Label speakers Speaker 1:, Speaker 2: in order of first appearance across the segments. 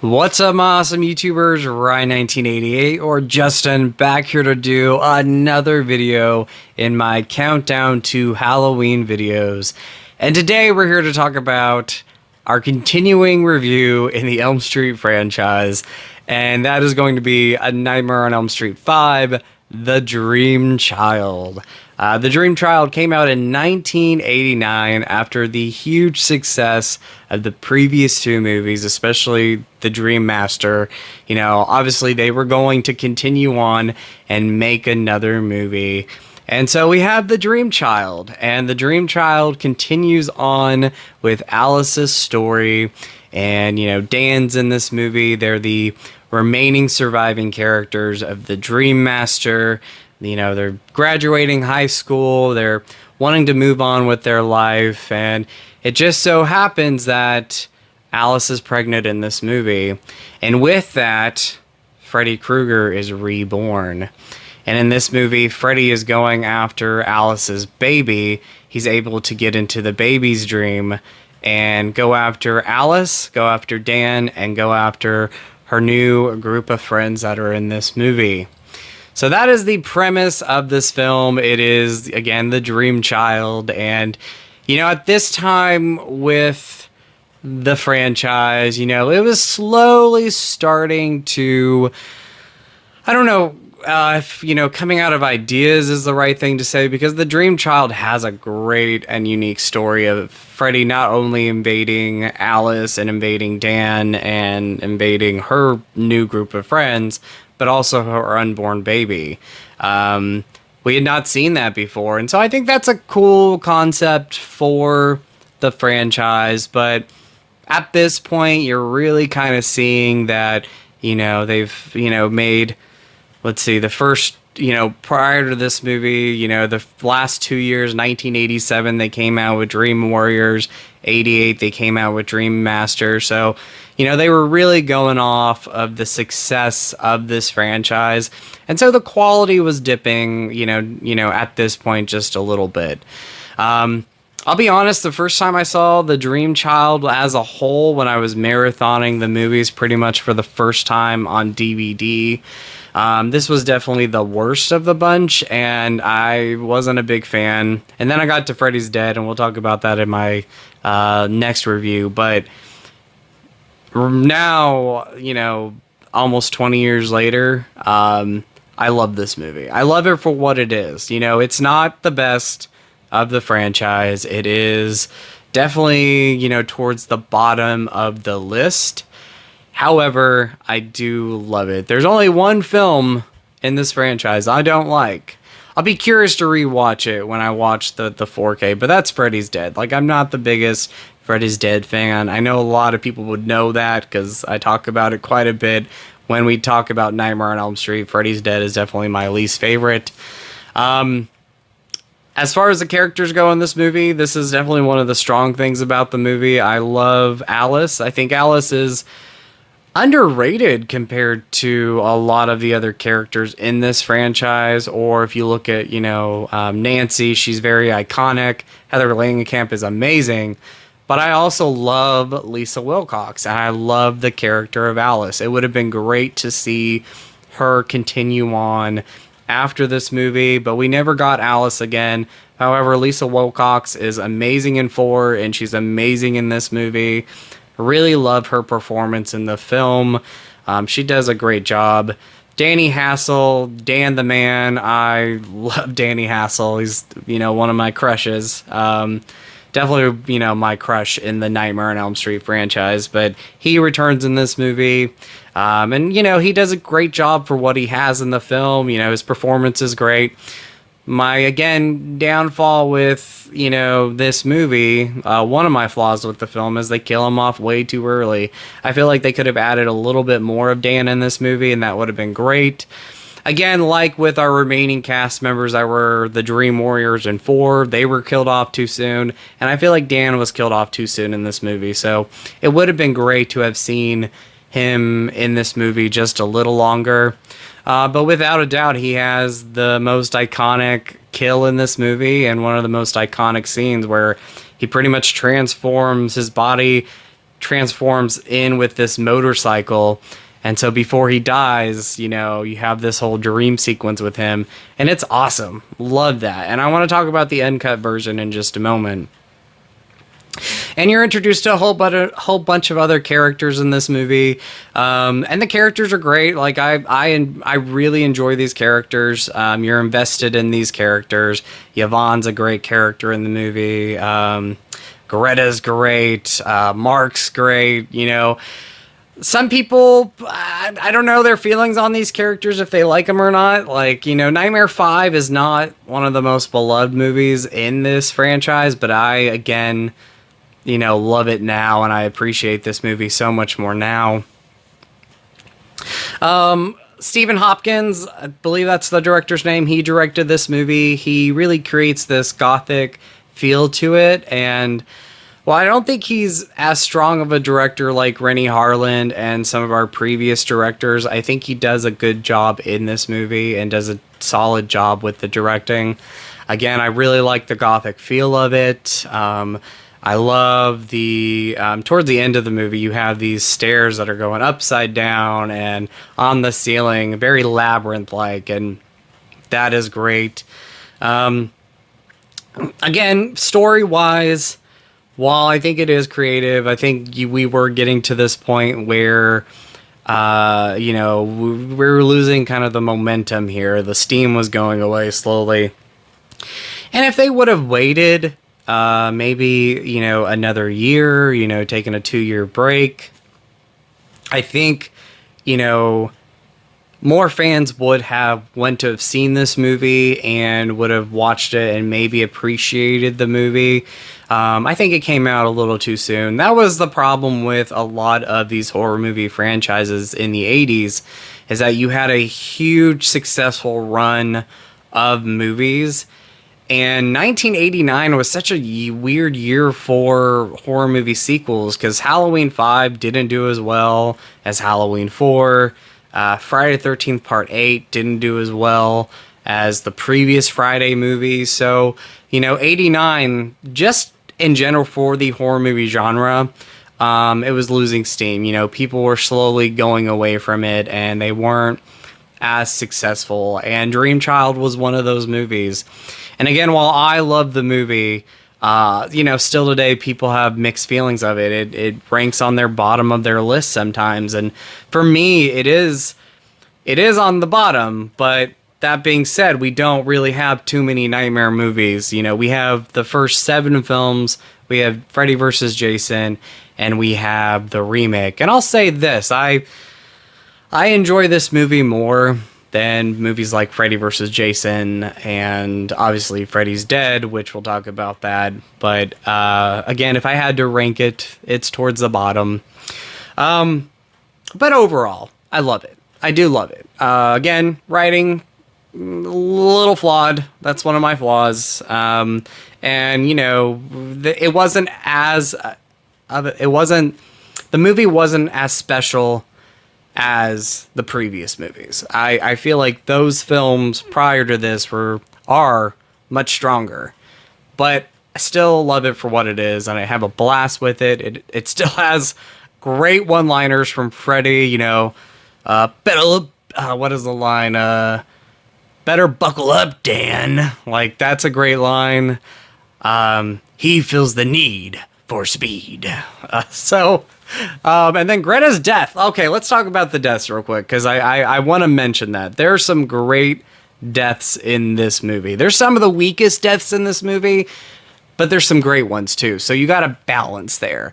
Speaker 1: What's up, my awesome YouTubers? Ryan1988 or Justin back here to do another video in my countdown to Halloween videos. And today we're here to talk about our continuing review in the Elm Street franchise. And that is going to be A Nightmare on Elm Street 5, The Dream Child. The Dream Child came out in 1989 after the huge success of the previous two movies, especially The Dream Master. You know, obviously they were going to continue on and make another movie. And so we have The Dream Child, and The Dream Child continues on with Alice's story. And, you know, Dan's in this movie. They're the remaining surviving characters of The Dream Master. You know, they're graduating high school, they're wanting to move on with their life, and it just so happens that Alice is pregnant in this movie. And with that, Freddy Krueger is reborn. And in this movie, Freddy is going after Alice's baby. He's able to get into the baby's dream and go after Alice, go after Dan, and go after her new group of friends that are in this movie. So that is the premise of this film. It is, again, The Dream Child. And, you know, at this time with the franchise, you know, it was slowly starting to, I don't know if, you know, coming out of ideas is the right thing to say, because The Dream Child has a great and unique story of Freddy not only invading Alice and invading Dan and invading her new group of friends, but also her unborn baby. We had not seen that before, and so I think that's a cool concept for the franchise, but at this point, you're really kind of seeing that, you know, they've, you know, made, let's see, the first, you know, prior to this movie, you know, the last 2 years, 1987, they came out with Dream Warriors, 88, they came out with Dream Master, so, you know, they were really going off of the success of this franchise, and so the quality was dipping, you know, at this point just a little bit. I'll be honest, the first time I saw The Dream Child as a whole, when I was marathoning the movies pretty much for the first time on DVD, this was definitely the worst of the bunch, and I wasn't a big fan. And then I got to Freddy's Dead, and we'll talk about that in my next review, but now, you know, almost 20 years later, I love this movie. I love it for what it is. You know, it's not the best of the franchise. It is definitely, you know, towards the bottom of the list. However, I do love it. There's only one film in this franchise I don't like. I'll be curious to rewatch it when I watch the 4K, but that's Freddy's Dead. Like, I'm not the biggest Freddy's Dead fan. I know a lot of people would know that because I talk about it quite a bit when we talk about Nightmare on Elm Street. Freddy's Dead is definitely my least favorite. As far as the characters go in this movie, this is definitely one of the strong things about the movie. I love Alice. I think Alice is underrated compared to a lot of the other characters in this franchise. Or if you look at, you know, Nancy, she's very iconic. Heather Langenkamp is amazing. But I also love Lisa Wilcox, and I love the character of Alice. It would have been great to see her continue on after this movie, but we never got Alice again. However, Lisa Wilcox is amazing in 4, and she's amazing in this movie. I really love her performance in the film. She does a great job. Danny Hassel, Dan the Man. I love Danny Hassel. He's, you know, one of my crushes. Definitely, you know, my crush in the Nightmare on Elm Street franchise, but he returns in this movie. And, you know, he does a great job for what he has in the film. You know, his performance is great. My, again, downfall with, you know, this movie, one of my flaws with the film is they kill him off way too early. I feel like they could have added a little bit more of Dan in this movie, and that would have been great. Again, like with our remaining cast members that were the Dream Warriors in 4, they were killed off too soon, and I feel like Dan was killed off too soon in this movie, so it would have been great to have seen him in this movie just a little longer. But without a doubt, he has the most iconic kill in this movie, and one of the most iconic scenes where he pretty much transforms his body transforms in with this motorcycle. And so before he dies, you know, you have this whole dream sequence with him, and it's awesome. Love that. And I want to talk about the uncut version in just a moment. And you're introduced to a whole bunch of other characters in this movie, and the characters are great. Like I really enjoy these characters. You're invested in these characters. Yvonne's a great character in the movie. Greta's great. Mark's great. You know, some people, I don't know their feelings on these characters, if they like them or not. Like, you know, Nightmare 5 is not one of the most beloved movies in this franchise, but I, again, you know, love it now, and I appreciate this movie so much more now. Stephen Hopkins, I believe that's the director's name. He directed this movie. He really creates this gothic feel to it, and well, I don't think he's as strong of a director like Renny Harlin and some of our previous directors. I think he does a good job in this movie and does a solid job with the directing. Again, I really like the gothic feel of it. I love the, towards the end of the movie, you have these stairs that are going upside down and on the ceiling, very labyrinth-like, and that is great. Again, story-wise, while I think it is creative, I think we were getting to this point where, you know, we were losing kind of the momentum here. The steam was going away slowly. And if they would have waited, maybe, you know, another year, you know, taking a 2-year break, I think, you know, more fans would have went to have seen this movie and would have watched it and maybe appreciated the movie. I think it came out a little too soon. That was the problem with a lot of these horror movie franchises in the 80s, is that you had a huge successful run of movies. And 1989 was such a weird year for horror movie sequels, because Halloween 5 didn't do as well as Halloween 4. Friday the 13th Part 8 didn't do as well as the previous Friday movies. So, you know, 89, just in general for the horror movie genre, it was losing steam. You know, people were slowly going away from it, and they weren't as successful. And Dream Child was one of those movies. And again, while I love the movie, you know, still today people have mixed feelings of it. It ranks on their bottom of their list sometimes, and for me, it is on the bottom. But that being said, we don't really have too many Nightmare movies. You know, we have the first 7 films. We have Freddy vs. Jason, and we have the remake. And I'll say this: I enjoy this movie more than movies like Freddy vs. Jason, and obviously Freddy's Dead, which we'll talk about that. But again, if I had to rank it, it's towards the bottom. But overall, I love it. I do love it. Again, writing, a little flawed. That's one of my flaws. And, you know, it wasn't as... the movie wasn't as special as the previous movies. I feel like those films prior to this are much stronger, but I still love it for what it is, and I have a blast with it. It still has great one-liners from Freddy. You know, what is the line? Better buckle up, Dan. Like, that's a great line. He feels the need for speed. And then Greta's death. Okay, let's talk about the deaths real quick, because I want to mention that. There are some great deaths in this movie. There's some of the weakest deaths in this movie, but there's some great ones too. So you got a balance there.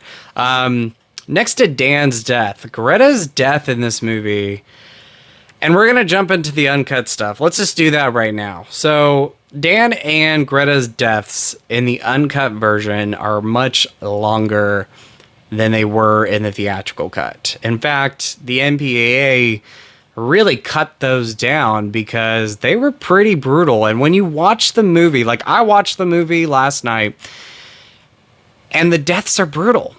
Speaker 1: Next to Dan's death, Greta's death in this movie, and we're going to jump into the uncut stuff. Let's just do that right now. So Dan and Greta's deaths in the uncut version are much longer than they were in the theatrical cut. In fact, the MPAA really cut those down because they were pretty brutal. And when you watch the movie, like I watched the movie last night, and the deaths are brutal.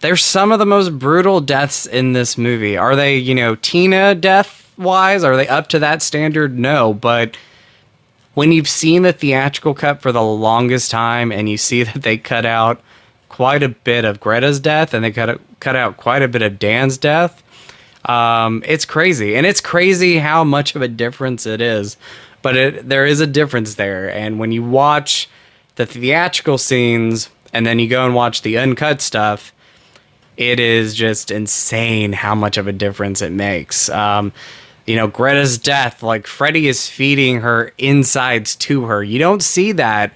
Speaker 1: They're some of the most brutal deaths in this movie. Are they, you know, Tina death-wise? Are they up to that standard? No, but when you've seen the theatrical cut for the longest time and you see that they cut out quite a bit of Greta's death, and they cut out quite a bit of Dan's death. It's crazy, and it's crazy how much of a difference it is. But there is a difference there, and when you watch the theatrical scenes and then you go and watch the uncut stuff, it is just insane how much of a difference it makes. Greta's death, like Freddy is feeding her insides to her. You don't see that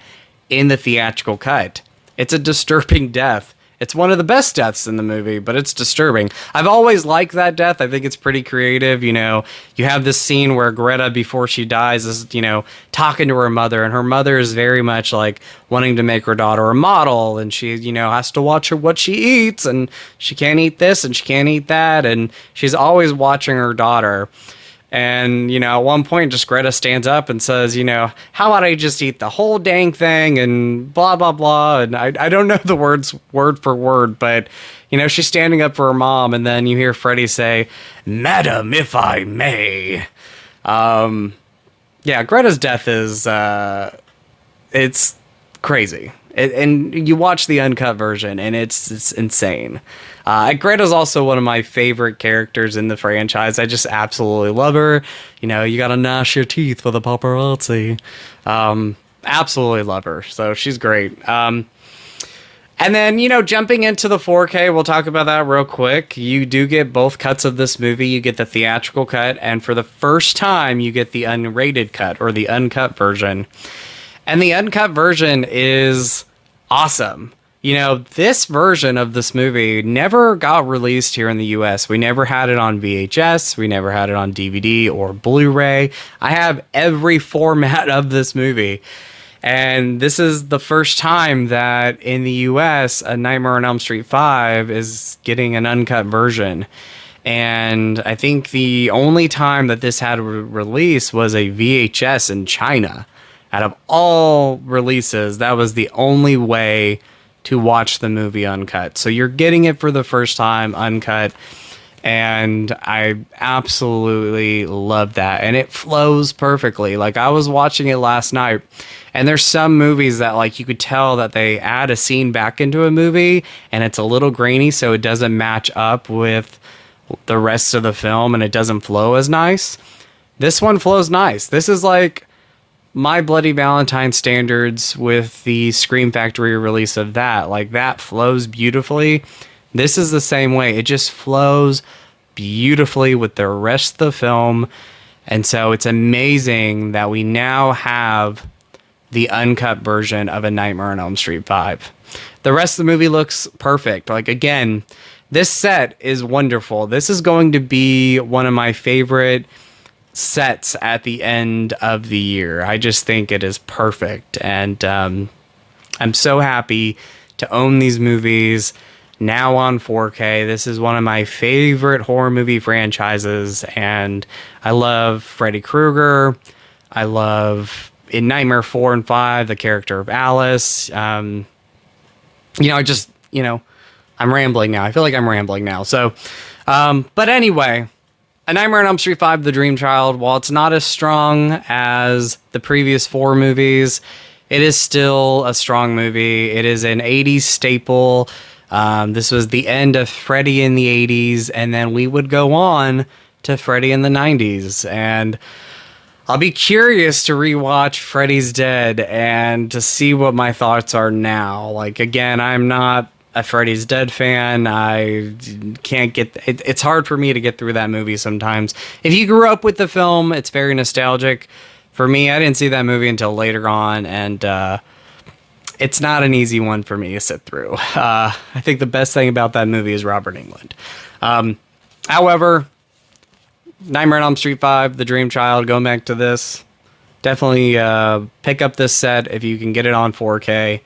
Speaker 1: in the theatrical cut. It's a disturbing death. It's one of the best deaths in the movie, but it's disturbing. I've always liked that death. I think it's pretty creative. You have this scene where Greta, before she dies, is, talking to her mother, and her mother is very much like wanting to make her daughter a model, and she, has to watch what she eats, and she can't eat this and she can't eat that, and she's always watching her daughter. And, at one point, just Greta stands up and says, how about I just eat the whole dang thing and blah, blah, blah. And I don't know the words word for word, but, she's standing up for her mom. And then you hear Freddy say, "Madam, if I may." Greta's death is, it's crazy. And you watch the uncut version, and it's insane. Greta's also one of my favorite characters in the franchise. I just absolutely love her. You gotta gnash your teeth for the paparazzi. Absolutely love her. So she's great. And then, jumping into the 4K, we'll talk about that real quick. You do get both cuts of this movie. You get the theatrical cut, and for the first time, you get the unrated cut, or the uncut version. And the uncut version is awesome. This version of this movie never got released here in the US. We never had it on VHS. We never had it on DVD or Blu-ray. I have every format of this movie. And this is the first time that in the US, A Nightmare on Elm Street 5 is getting an uncut version. And I think the only time that this had a release was a VHS in China. Out of all releases, that was the only way to watch the movie uncut. So you're getting it for the first time uncut, and I absolutely love that. And it flows perfectly. Like, I was watching it last night, and there's some movies that, like, you could tell that they add a scene back into a movie and it's a little grainy, so it doesn't match up with the rest of the film and it doesn't flow as nice. This one flows nice. This is like My Bloody Valentine standards with the Scream Factory release of that. Like, that flows beautifully. This is the same way. It just flows beautifully with the rest of the film. And so it's amazing that we now have the uncut version of A Nightmare on Elm Street 5. The rest of the movie looks perfect. Like, again, this set is wonderful. This is going to be one of my favorite sets at the end of the year. I just think it is perfect, and I'm so happy to own these movies now on 4K. This is one of my favorite horror movie franchises, and I love Freddy Krueger. I love, in Nightmare 4 and 5, the character of Alice. I'm rambling now. I feel like I'm rambling now. So, but anyway, A Nightmare on Elm Street 5, The Dream Child, while it's not as strong as the previous 4 movies, it is still a strong movie. It is an 80s staple. This was the end of Freddy in the 80s, and then we would go on to Freddy in the 90s. And I'll be curious to rewatch Freddy's Dead and to see what my thoughts are now. Like, again, I'm not a Freddy's Dead fan. I can't get it's hard for me to get through that movie sometimes. If you grew up with the film, it's very nostalgic. For me, I didn't see that movie until later on, and it's not an easy one for me to sit through. I think the best thing about that movie is Robert Englund. However, Nightmare on Elm Street 5, The Dream Child, going back to this, definitely pick up this set if you can get it on 4K.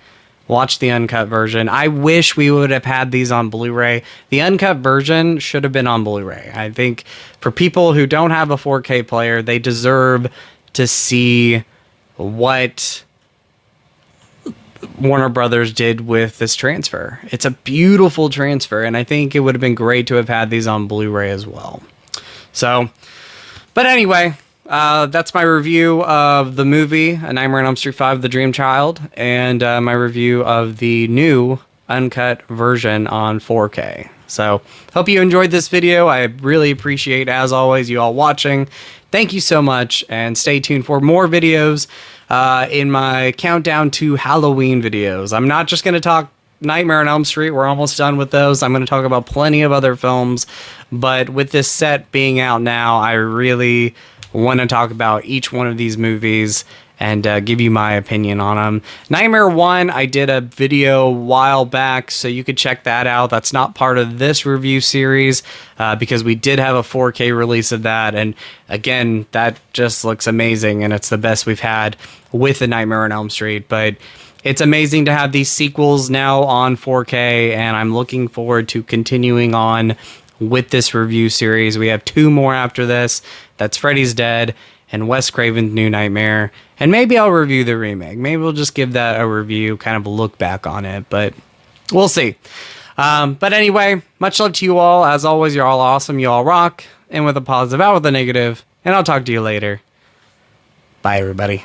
Speaker 1: Watch the uncut version. I wish we would have had these on Blu-ray. The uncut version should have been on Blu-ray. I think for people who don't have a 4K player, they deserve to see what Warner Brothers did with this transfer. It's a beautiful transfer, and I think it would have been great to have had these on Blu-ray as well. So, but anyway, that's my review of the movie A Nightmare on Elm Street 5, The Dream Child, and my review of the new uncut version on 4K. So hope you enjoyed this video. I really appreciate, as always, you all watching. Thank you so much, and stay tuned for more videos in my countdown to Halloween videos. I'm not just going to talk Nightmare on Elm Street. We're almost done with those. I'm going to talk about plenty of other films, but with this set being out now, I really want to talk about each one of these movies and give you my opinion on them. Nightmare 1, I did a video a while back, so you could check that out. That's not part of this review series because we did have a 4K release of that, and again, that just looks amazing, and it's the best we've had with the Nightmare on Elm Street. But it's amazing to have these sequels now on 4K, and I'm looking forward to continuing on with this review series. We have 2 more after this. That's Freddy's Dead and Wes Craven's New Nightmare. And maybe I'll review the remake. Maybe we'll just give that a review, kind of a look back on it, but we'll see. But anyway, much love to you all. As always, you're all awesome. You all rock. And with a positive, out with a negative. And I'll talk to you later. Bye, everybody.